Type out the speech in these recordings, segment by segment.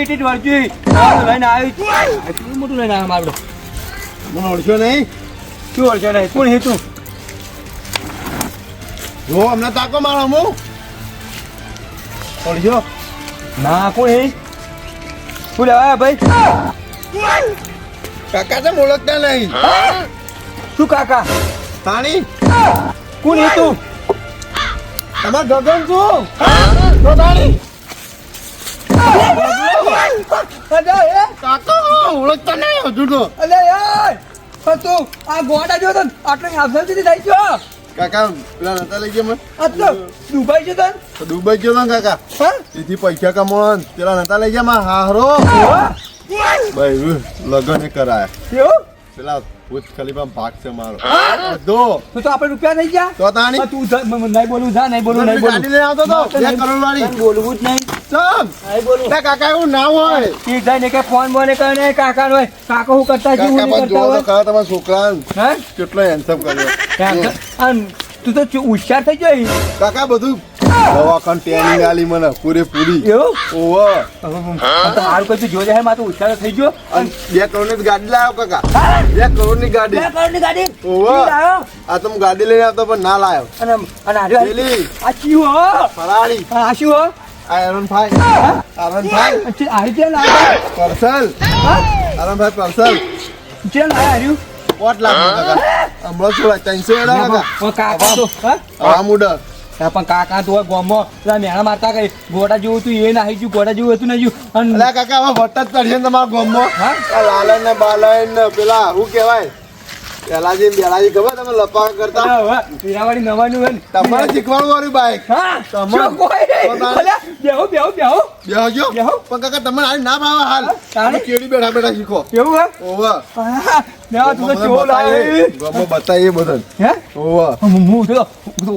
ET વળજી લઈને આવી મોટું લઈને આવ્યા મારું મને ઓળખ્યો નહીં શું ઓળખ્યો નહીં કોણ હે તું જો અમને તાકો મારો હું ઓળખ્યો ના કોણ હે શું લેવાય ભાઈ કાકા તો ઓળખતા નહીં શું કાકા તાણી કોણ હે તું તમાર ગગન છું તો તાણી કાકા ઓળખતા નહીં હજુ તો અલે યાર તું આ ગોડા જો તો આટલે આવસર સુધી થઈ ગયો કાકા પેલા નતા લઈ ગયા મને આ તો દુબઈ છે તન તો દુબઈ ગયો ને કાકા હા તેથી પૈસા કમાવા પેલા નતા લઈ ગયા માં હારો ભાઈ લગન કરાયા કેવું પેલા ભૂત ખલીફા ભાગ છે મારો દો તો આપણે રૂપિયા નહીં ગયા તો તાણી તું નહીં બોલું જા નહીં બોલું નહીં બોલું ગાડી લઈને આવતો તો 2 કરોડ વાળી બોલવું જ નહીં ચમ નહીં બોલું તે કાકા એવું ના હોય ઠીક જાય ને કે ફોન બોને કરે કાકા નો કાકો હું કરતા જીવ કાકા હું પણ કરતા જોવો તો હોય ખરા તમારા છોકરા હે કેટલો હેન્ડસમ કર્યો તું તો હોશિયાર થઈ ગયો કાકા બધું દવાખાન ટ્રેનિંગ આલી મને પૂરેપૂરી એવું ઓવો મારું કોઈ જોજે હે માં તો હોશિયાર થઈ ગયો અને 2 કરોડ ની ગાડી લાવ્યો કાકા 2 કરોડ ની ગાડી 2 કરોડની ગાડી ઓવો ઈ લાયો આ તો હું ગાડી લઈને આવતો પણ ના લાવ્યો અને આર્યો પેલી આ ચીવ હો ફરાળી આ શું હો આયરનભાઈ આયરનભાઈ આ રીતે લાયો પાર્સલ હા આયરનભાઈ પાર્સલ જે લાયો આર્યું 4 લાખ કાકા હમણાં છોડા 300 એડા કાકા તો હા આ મુડા પણ કાકા તો ગોમો પેલા મેણા મારતા કઈ ગોડા જેવું તું એ નાહી ગયું ગોડા જેવું હતું નહીં અલા કાકા હવે વટ જ પડશે ને તમારા ગામમાં હા આ લાલન ને બાલન ને પેલા શું કહેવાય પેલાજી બેલાજી ખબર તમે લપા કરતા પીરાવાળી નવાનું હોય ને તમારે શીખવાડું વાળું બાઈક હા તમારે બેહો બેહો બેહો બેહજો બેહો. પણ કાકા તમને આ ના ભાવે હાલ તાણે? તમે કેડી બેઠા બેઠા શીખો કેવું હે ઓવા ના તું તો કેવો લાવે ગામમાં બતાવીએ બધન હે ઓવા હું તો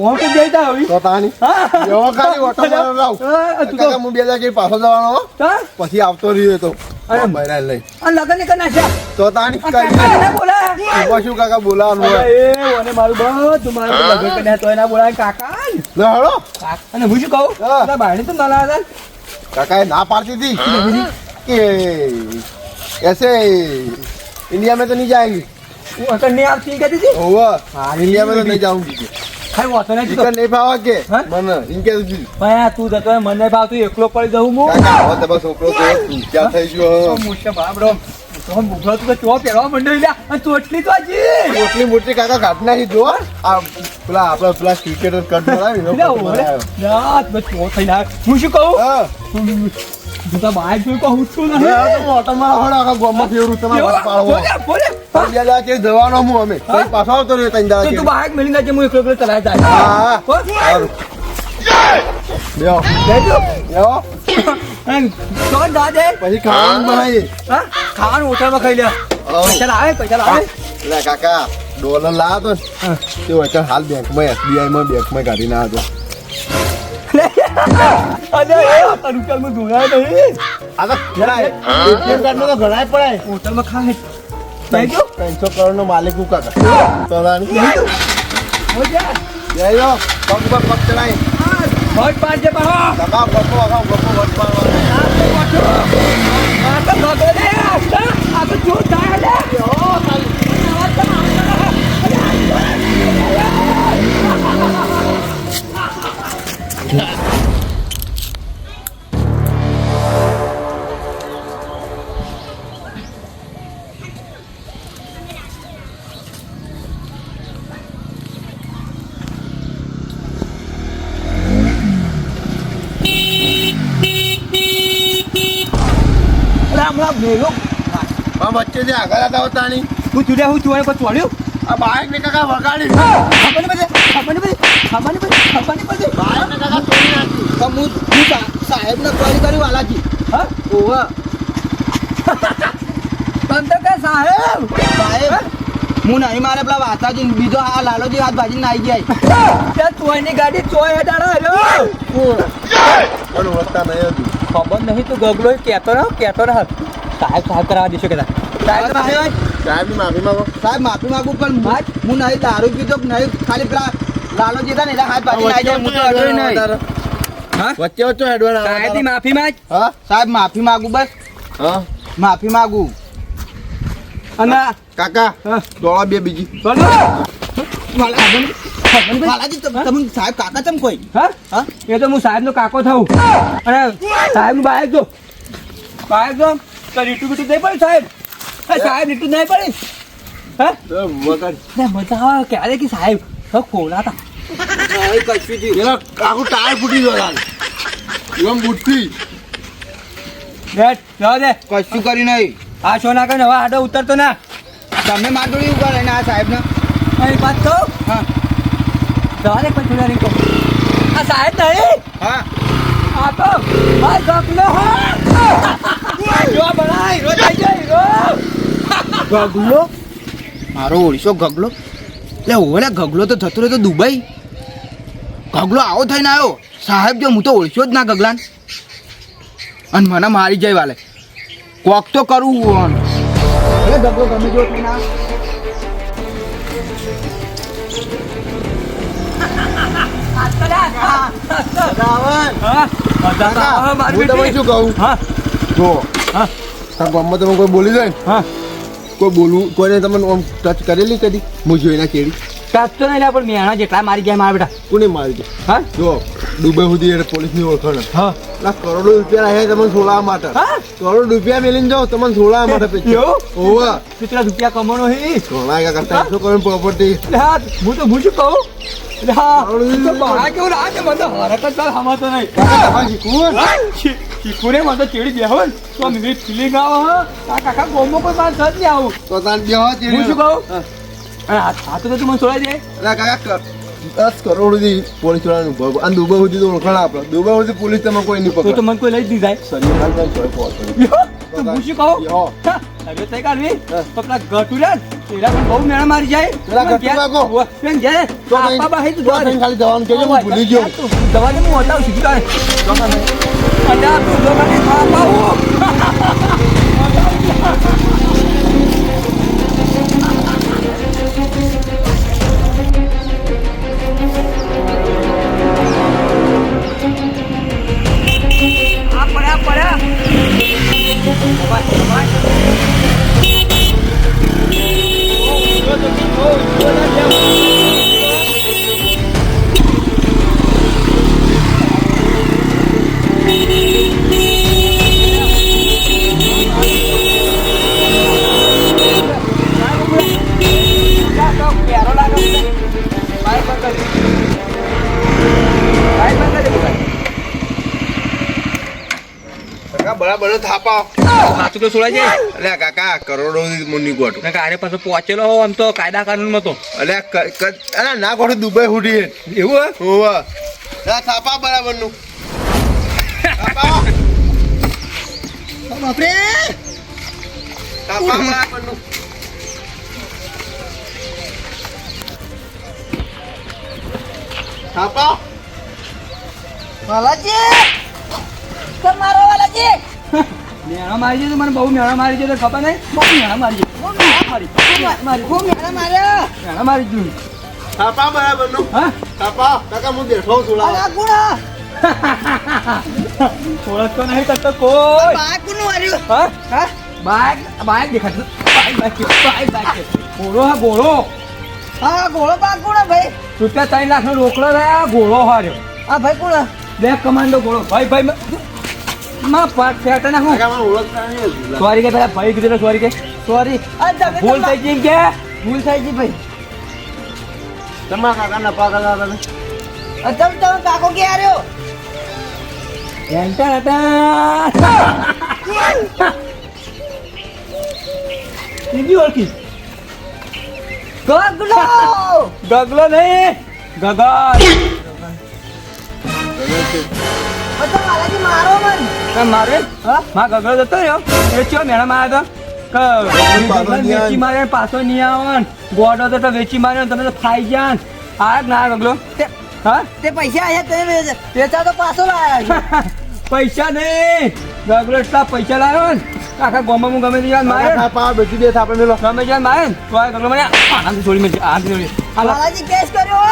ઓમ કે જઈતા આવી તો તાણી હા એવો ખાલી ઓટો મારો લાવ તું તો કાકા હું 2 કે પાછો જવાનો હો. હા પછી આવતો રહ્યો તો અરે. બૈરા લઈ આ લગન કર નાખ્યા તો તાણી આ કાકા ના બોલા ઉભા શું કાકા બોલાવાનું હોય અરે ઓને મારું બધું મારું લગન કર નાખ્યા તોય ના બોલાય કાકા લે હળો અને હું શું કહું હા. તારા ભાઈને તો ના લાવ્યા काका ना पाती थी कि ऐसे इंडिया में तो नहीं जाएंगी હું અકલ નહીં આવતી કહેતી હતી ओवा हाँ, इंडिया में तो नहीं जाऊंगी ખાઈ વાતો નહીં चिकन नहीं पावा के हाँ? मन इनके भी ભાઈ તું જતો હોય, મને ભાવતું એકલો પડી જવું હું काका हो तब छोकरो तो क्या થઈ ગયો મુશ્કે બાબરો તો મુગલો તું તો ચો પહેરવા મંડળી લ્યા અને ચોટલી તો હજી મોટી મોટી કાકા ઘાટના હી જો આ પેલા આપણા પેલા ક્રિકેટર કટ બનાવી નો ના તો ચો થઈ ના હું શું કહું હા તું તો બહાર જોઈ કહું છું મે નહીં આ તો મોટામાં હળ આખા ગામમાં ફેરું તમારે વાત પાડવો બોલે બોલે બે લા કે જવાનો હું અમે કઈ પાછો આવતો રહ્યો તઈ દા તો કે તું બહાર મેલી નાખજે હું એકલો એકલો ચલાય જાય હા હો? સારું બેઓ લેજો બેઓ તો દાદે પછી ખાવાનું બનાવીએ હા ખાવાનું હોટલમાં ખાઈ લે પૈસા લાવે લે કાકા ડોલર લાવ્યો તો ને તે વચ્ચે હાલ બેંકમાં SBI માં બેંકમાં કાઢીને આવ્યો અરે એ હતા રૂપિયામાં ધોળાય નહીં આ તો ઘણાય ATM કાર્ડ નો તો ઘણાય પડાય હોટલમાં ખાય લેજો 300 કરોડ નો માલિક હું કાકા તોલાની લેજો હો જા લેજો પગ પર પગ ચડાય ભટ પાડજે પાડો કાકા ગપ્પો વટ પાડવાનો આ તો ભગો રે આ તો જો થાય લે રામ રામ મેલો આ વચ્ચે જે આગળ હતા તાણી હું તું કોઈ ચોડ્યું આ બાઈક ને કાકા વગાડી ખબર નહીં પડે બાઈક ને કાકા તોડી નાખ્યું હું સાહેબ ને કોલ કર્યું વાલાજી હા ઓવા તંત્ર કે સાહેબ હું નહીં મારે પેલા વાતાજી બીજો આ લાલોજી હાથ ભાજી નાઈ ગયા તે તોયની ગાડી ચોય હેડાડો હેલો પણ વસ્તા નહીં હતું ખબર નહીં તું ગગલો કેતો રહો સાહેબ કરાવવા દેશો કેતા સાહેબ સાહેબ ની માફી માંગો સાહેબ માફી માંગુ પણ હું નહીં દારૂ પીધો નહીં ખાલી પેલા લાલોજી હતા ને એટલે હાથ ભાજી નાઈ જાય હું તો અડ્યો નહીં વચ્ચે વચ્ચે હેડવાના સાહેબની માફી માંગ હા સાહેબ માફી માંગુ બસ હા માફી માંગુ. અને કાકા હા. દોડા બે બીજી બોલો. વાલાજી તમે સાહેબ કાકા ચમ કોઈ હા હા એ તો હું સાહેબનો કાકો થાઉં અને સાહેબનું બાઈક જો તો રીટું બીટું નહીં પડે સાહેબ સાહેબ રીટું નહીં પડે હા વગર ને મજા આવે ક્યારે કે સાહેબ ખોલા હતા કશું થયું એનો આખું ટાયર ફૂટી ગયો લાલ એમ બુટ્ટી બેટ જવા દે કશું કરી નહીં. આ શો ના કરીને હવે આડો ઉતરતો ના તમે માટોડી ઉભા રહીને આ સાહેબને અહીં વાત કહું હા જવા દે પછી નહીં કહું આ સાહેબ નહીં હા આ તો ભાઈ ગગલો જો બનાય રોજ આવી જાય ગગલો મારો ઓળશો ગગલો એટલે ઓલે ગગલો તો થતો રહ્યો તો દુબઈ ગગલો આવો થઈને આવ્યો સાહેબ જો હું તો ઓળખ્યો જ ના ગગલાન અને મને મારી જાય વાલે કોક તો કરવું એટલે ગગલો ગમે જો થઈને આવ્યો. હા મજા તો આવે મારી હું તમને બેટી. શું કહું હા જો હા તારા ગામમાં તમે કોઈ બોલી જાય ને હા કોઈ બોલવું કોઈને તમે આમ ટચ કરેલી કદી હું જોઈ ના કેડી કાચતો નહીં લ્યા, પણ મેણા જેટલા મારી ગયા મારા બેટા કોને મારી દે હા જો દુબઈ સુધી એટલે પોલીસની ઓળખાણ હા ના કરોડો રૂપિયા રહ્યા તમને સોળા માટે હા કરોડ રૂપિયા મેલીને જાઓ તમને સોળા માટે પૈસા એવું? ઓવા કેટલા રૂપિયા કમાનો હે સોળા કરતા શું કરો પ્રોપર્ટી એટલે હા હું શું કહું એટલે હા તો બહાર કેવું લાગે મને તો હરકત તાર હમાતો નહીં શીખવું ને મને તો ચેડી બેહો ને તો આમ એવી ફિલિંગ આવે હા આ કાકા ગોમો કોઈ પાસે જ નહીં આવું તો તાન બે હોત હું શું કહું અને આ તો તું મને છોડાઈ દે એટલે કાકા 10 કરોડ સુધી પોલીસ વાળાનું ભાગ અને દુબઈ સુધી તો ઓળખાણ આપણે દુબઈ સુધી પોલીસ તમે કોઈ નહીં તો પકડે મને કોઈ લઈ જ દીધા શનિવાર જાય તો પહોંચે યો, તો હું શું કહું યો. હા, અરે તઈ કાઢવી તો પેલા ગટુ રે એરા પણ બહુ મેણા મારી જાય પેલા ગટુ વાગો. પેન જાય તો નહીં. આપા બાહી તું તો નહીં ખાલી જવાનું કહેજો, હું ભૂલી ગયો. દવા દે હું હટાવું સીધું તારે અડા તું દોકાને ખાવા કાકા બરાબર થાપા સાચું તો છોડાઈ જાય અલ્યા કાકા કરોડો મુની ગોઠું ને કારે પાછો પહોંચેલો હોવ આમ તો કાયદા કાનૂનમાં તો અલ્યા અલ્યા ના ગોઠું દુબઈ હુડી એવું હે? હોવા ના થાપા બરાબર નું થાપા બાપરે થાપા બરાબર નું થાપા વાલાજી તમારો વાલાજી મેણા મારી જાય તો મને બહુ મેણા મારી જાય તો ખબર નહીં બહુ મેણા મારી જાય મારી હું મેળા માર્યા મેણા મારી જ થાપા બરાબર નું હા થાપા કાકા હું બેઠો છું અલા લાવ ગુણા ઓળખતો નહીં કરતો કોઈ બા કોનું માર્યું હા હા બાઈક બાઈક દેખાતું બાઈક ઘોડો હા ઘોડો હા ઘોડો બા કોણ ભાઈ રૂપિયા 3 લાખનો રોકડો રહ્યા ઘોડો હાર્યો હા ભાઈ કોણ બે કમાન્ડો ઘોડો ભાઈ માં પાટ ફેટ ના હું કાકા મને ઓળખતા નહીં હજુ. સોરી કે પેલા ભાઈ કીધું સોરી કે સોરી આ તમે ભૂલ થઈ ગઈ કે ભૂલ થઈ ગઈ ભાઈ તમારા કાકાના પાકા હતા તમે કાકો કે આવ્યો એન્ટર હતા બીજી ઓળખી ગગલો ગગલો નહીં ગગલ બધા વાલાજી મારો મન મારે હા માં ગગડો જતો રહ્યો એ ચો મેણા માર્યો તો વેચી મારે પાછો નહીં આવન ગોડો તો વેચી માર્યો ને તમે તો ખાઈ ગયા ને. આ ના ગગલો હા તે પૈસા આયા તમે વેચા તો પાછો લાયા પૈસા નહીં ગગલો એટલા પૈસા લાવ્યો ને આખા ગામમાં હું ગમે તે જાત મારે ને. થાપા બેસી બે થાપા મેલો ગમે તે જાત મારે ને તો આ ગગલો મને આનાથી છોડી મેં આનાથી છોડી હાલો. વાલાજી કેસ કર્યો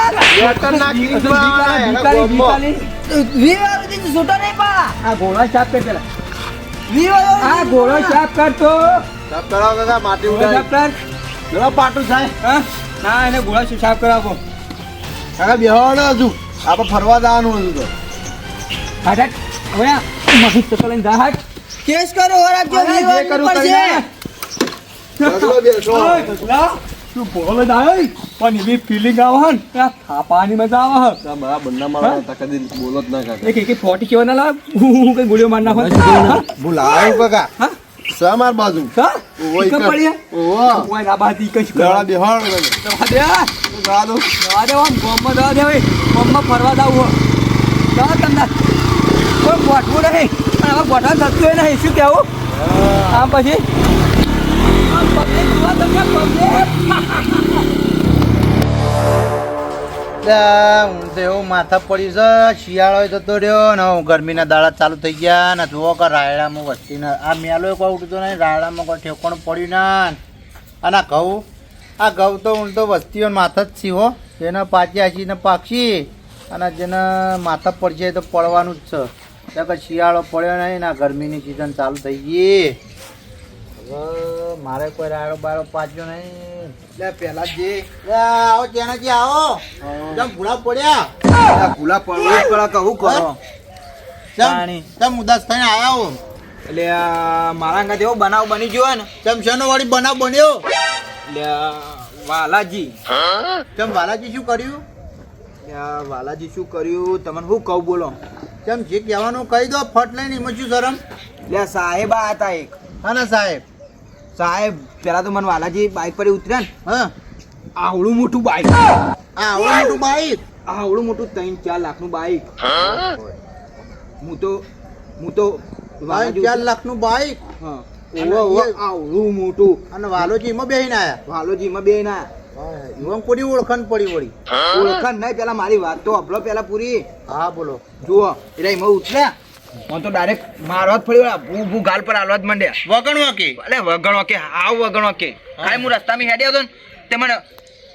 ભીકારી, ભીકારી. 20 વાર સુધી છૂટો નહીં પા આ ઘોડા ચાપ કર પેલા આ ઘોડો સાફ કરતો સાફ કરાવો કાકા માટી ઘોડો ઉડાય સાફ કર. જરા પાટું થાય હા? ના એને ઘોડો શું સાફ કરાવો કાકા બેહવાનો હજુ આપણે ફરવા જવાનું હતું તો હાટ હવે મફત તો લઈને જા હાટ કેસ કરો વરાપ જો જે કરવું કરી નાખ. ગગલો બેસો ઓય, ગગલા, તું બોલ જ આવે પણ એવી ફિલિંગ આવે હે ને કે આ થાપાની મજા આવે હે. મારા બંને મારા તકદી બોલો જ ના કાકા એક એક 40 કેવા ના લાવ હું કઈ ગોળીઓ માર નાખો બોલાવ કાકા હા સા માર બાજુ હા ઓય ઈકમ કર. પડી હે? ઓવા ઓય ના બાતી કઈ દડા બેહાડ દવા દે ગાડો દવા દે આમ ગોમમાં દવા દે હવે ગોમમાં ફરવા જાવું હે દવા તમને કોઈ ગોઠવું નહીં પણ હવે ગોઠવા થતું નહીં શું કહેવું આમ પછી આમ પબ્લિક જોવા તમને પબ્લિક હું તો એવું માથા પડી છે શિયાળો જતો રહ્યો ને હું ગરમીના દાડા ચાલુ થઈ ગયા ને જુઓ કે રાયડામાં વસ્તી ને આ મેલો કોઈ ઉઠતો નહીં રાયડામાં કોઈ ઠેકોણું પડ્યું ના અને આ ઘઉં તો ઊંધો વસ્તીઓ માથા જ છી હો જેને પાછી આશીને પાકશી અને જેને માથા પડશે તો પડવાનું જ છે કે શિયાળો પડ્યો નહીં ને આ ગરમીની સિઝન ચાલુ થઈ ગઈ હવે મારે કોઈ રાયડો બાયડો પાચ્યો નહીં લે પેલા જે આવો જેનાજી આવો તમ ભૂલા પડ્યા ભૂલા પડવું પડે કહું કરો પાણી. તમ ઉદાસ થઈને આયા હો એટલે મારા અંગા એવો બનાવ બની ગયો ને તમ શેનો વાળી બનાવ બન્યો એટલે વાલાજી તમ વાલાજી શું કર્યું વાલાજી શું કર્યું તમને શું કહું બોલો તમ જે કહેવાનું કહી દો ફટ લઈને એમાં શું શરમ એટલે સાહેબ આ હતા એક હા ને સાહેબ પેલા તો મને વાલાજી બાઇક પર ઉતર્યા ને હા આવડું મોટું બાઇક આવડું મોટું બાઈક આવડું મોટું 3-4 લાખનું બાઇક હું તો 4 લાખનું બાઈક હા અને ઓવો, એ- આવડું મોટું અને વાલોજી એમાં બેહીને આયા વાલોજીમાં બે ના એમાં પૂરી ઓળખાણ પડી વળી ઓળખાણ નહીં પેલા મારી વાત તો અપલો પેલા પૂરી હા બોલો જુઓ એટલે એમાં ઉતર્યા મને તો ડાયરેક્ટ મારવા જ પડ્યો હું ગાલ પર હાલવા જ માંડ્યા વગણ વાકી અલે વગણો કે હાવ વગણો કે કાંઈ હું રસ્તામાં હેડ્યો હતો ને તે મને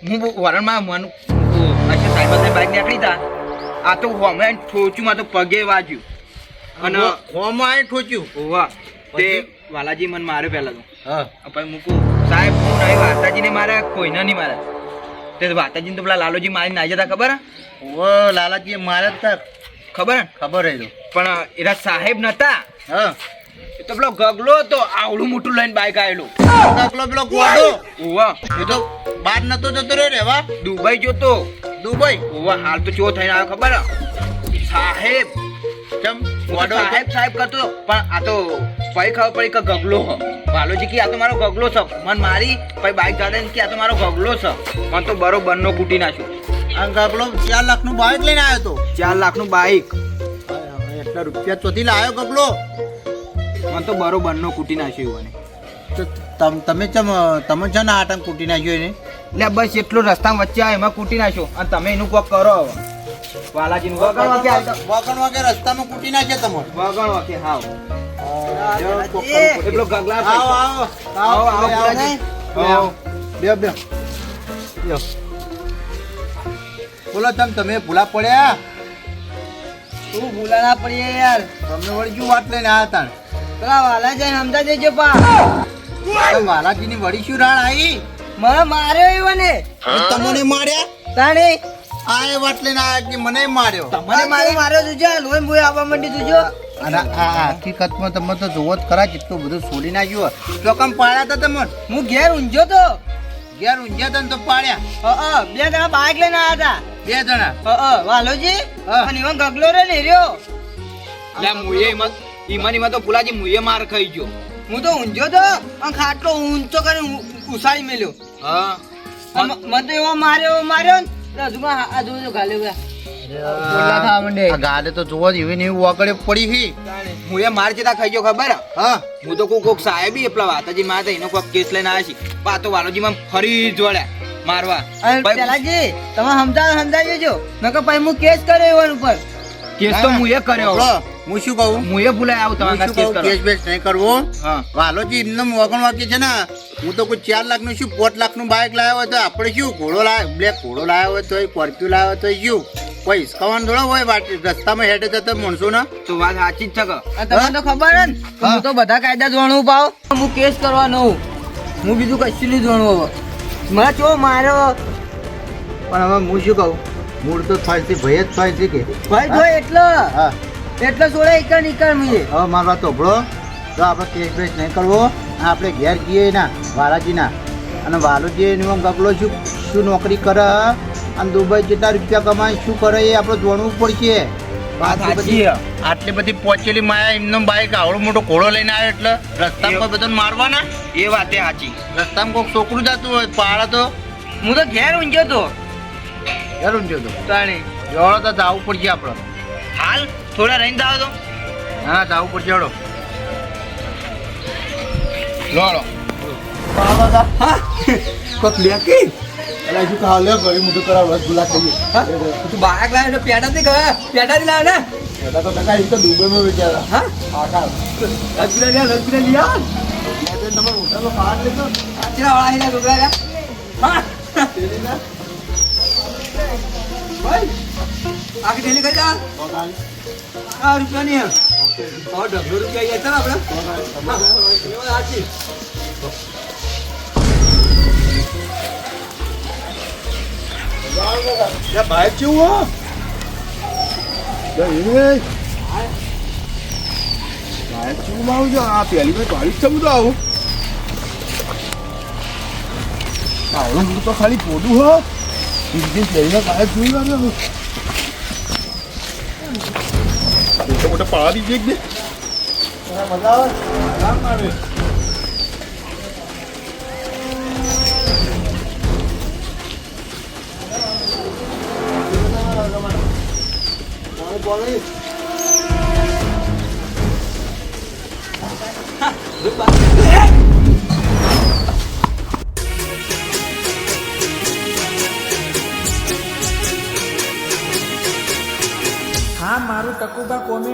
હું વરણમાં મન સાહેબ બાઇક નીકળી તા આ તો હમણાં ઠોચ્યું માં તો પગે વાગ્યું અને હોમાં આવીને ઠોચ્યું ઓવા તે વાલાજી મને માર્યો પહેલા તો હા પછી મૂકું સાહેબ હું નહીં વાતાજીને માર્યા કોઈને નહીં માર્યા તે વાતાજીને તો પેલા લાલોજી મારી ના જતા ખબર હે? ઓ લાલાજી મારે જ તા ખબર હે? ખબર હે તો પણ એના સાહેબ નતા હા એ તો પેલો ગગલો હતો આવડું મોટું લઈને બાઈક આવેલું પેલો ગોડો ઓવા એ તો બહાર નતો જતો રહ્યો રેવા દુબઈ જોતો દુબઈ ઓવા હાલ તો ચો થઈને આવ્યો ખબર હે? સાહેબ કેમ ગોડો સાહેબ સાહેબ કરતો પણ આ તો પછી ખબર પડી કે ગગલો હ વાલોજી કે આ તો મારો ગગલો છે મને મારી પછી બાઈક ગાડીને કે આ તો મારો ગગલો છે મને તો બરોબર નો કૂટી નાખ્યો આ ગગલો 4 લાખનું બાઈક લઈને આવ્યો તો 4 લાખનું બાઈક એટલા રૂપિયા ચોથી લાવ્યો ગગલો મને તો બરોબર નો કૂટી નાખ્યો એને તો તમે છે ને આટંક કૂટી નાખ્યો એને એટલે બસ એટલો રસ્તામાં વચ્ચે આવે એમાં કૂટી નાખ્યો અને તમે એનું કોક કરો હવે વાલાજીનું વગણવા કે હાલ તો વગણ વાગે રસ્તામાં કૂટી નાખ્યા તમે વગણવા કે હાવ એટલો ગગલા આવો આવો આવો, આવો, બુલાજી. આવો. બેહો, બેહો. બેહો. બોલો તમે ભૂલા પડ્યા તું ભૂલા ના પડીએ યાર તમને વળી શું વાત લઈને આવ્યા તા પેલા વાલા જઈને સમજા દેજો પા વાલાજીની વળી શું રાણ આવી મને માર્યો એવને તમને માર્યા તાણી આ એ વાત લઈને આવ્યા કે મને માર્યો મને માર્યો તુજો લોહી બોય આવવા માંડી તુજો અને આ હકીકતમાં તમે તો જોવો જ ખરા કેટલું બધું છોડી નાખ્યું ચોકમ પાડ્યા હતા તમે હું ઘેર ઊંઝો તો ઘેર ઊંઝ્યા હતા ને તો પાડ્યા બે જણા બાઈક લઈને આવ્યા 2 જણા હતા વાલોજી હા. અને એમાં ગગલો રે ને રહ્યો લે મુએ ઈમાન તો પુલાજી મુએ માર ખાઈ ગયો હું તો ઊંઝો તો અને ખાટલો ઊંચો કરીને ઉસાડી મેલ્યો હા મને તો એવો માર્યો ને તો હજુમાં આ જોજો ગાલે આ ગાડે તો જોવો જ એવી ને એવી વાગડે પડી હી મુએ માર જેતા ખાઈ ગયો ખબર હે? હા હું તો કોક સાહેબ પેલા વાતાજી માં એનો કોક કેસ લઈને આવ્યા છે પા તો વાલોજી માં ફરી જોડ્યા મારવા પેલાજી તમે સમજાવી જો નકર પછી હું કેસ કર્યો એવન ઉપર કેસ તો મુએ કર્યો બોલો, હું શું કહું મુએ ભૂલાય આવું હું તમારા શું કેસ કહું કરો કેસ બેસ નહીં કરવો હા વાલોજી એમને વગણ વાકી છે ને હું તો કોઈ 4 લાખનું શું 5 લાખનું બાઇક લાવ્યો હોય તો આપણે શું ઘોડો લાવ્યો બ્લેક ઘોડો લાવ્યો હોય તો સ્કોર્પિયો લાવ્યો તો શું કોઈ હિસકાવાનું થોડા હોય વાટ રસ્તામાં હેડે જતા માણસો ને તો વાત સાચી જ છે કે આ તમને તો ખબર હે ને કે હું તો બધા કાયદા જાણવું પાવ હું કેસ કરવાનો હું બીજું કશું નહીં જાણવું હવે મને ચો માર્યો પણ હવે હું શું કહું મૂળ તો થાય છે ભય જ થાય છે કે ભાઈ જો એટલો હા એટલો છોડે એક નીકળ મુજે હવે મારો વાત સાંભળો તો આપણે કેસ બેસ નહીં કરવો આપણે ઘેર જઈએ ના વાલાજીના અને વાલુજી એનો ગગલો શું નોકરી કરે અને દુબઈ જેટલા રૂપિયા કમાય શું કરે એ આપણે જોણવું પડશે વાત સાચી છે. આટલી બધી પહોંચેલી માયા એમનો બાઈક આવડો મોટો ઘોડો લઈને આવે એટલે રસ્તામાં કોઈ બધાને મારવાના એ વાતે સાચી. રસ્તામાં કોઈક છોકરું જતું હોય પાડે તો હું તો ઘેર ઊંઘ્યો તો હેરું જો તો તાણી જોડો તો જવું પડશે આપણે હાલ થોડા રહીને જાવ તો હા જવું પડશે જોડો લો લો હા કોક લેકી એટલે હજુ કાલે ઘરે મોટું કરાવ રસગુલ્લા ખાઈએ હા તું બાળક લાવે તો પેડા થી ગયા પેડા થી લાવે ને પેલા તો ટકા એ તો દુબઈમાં વેચાયા હા આખા રસગુલ્લા લ્યા તમે હોટલમાં ખાવા લેતો આચરા વાળા હિલા ડુગરા લ્યા હા ભાઈ આખી ડેલી કઈ જા આ રૂપિયા નહીં और डब्ल्यू रुपया ये था अपना आची યા બાઈક કેવું હો બાઈક કેવું માં આવું આ પહેલી વાર ગાડી છે બધું આવું આવડું બધું તો ખાલી પોડું હો બીજી પહેલી બાઈક જોઈ આવ્યો મોટા મોટા પાડા દીધી એક દે મજા આવે આરામ આવે હા મારું ટકુબા કોમેડી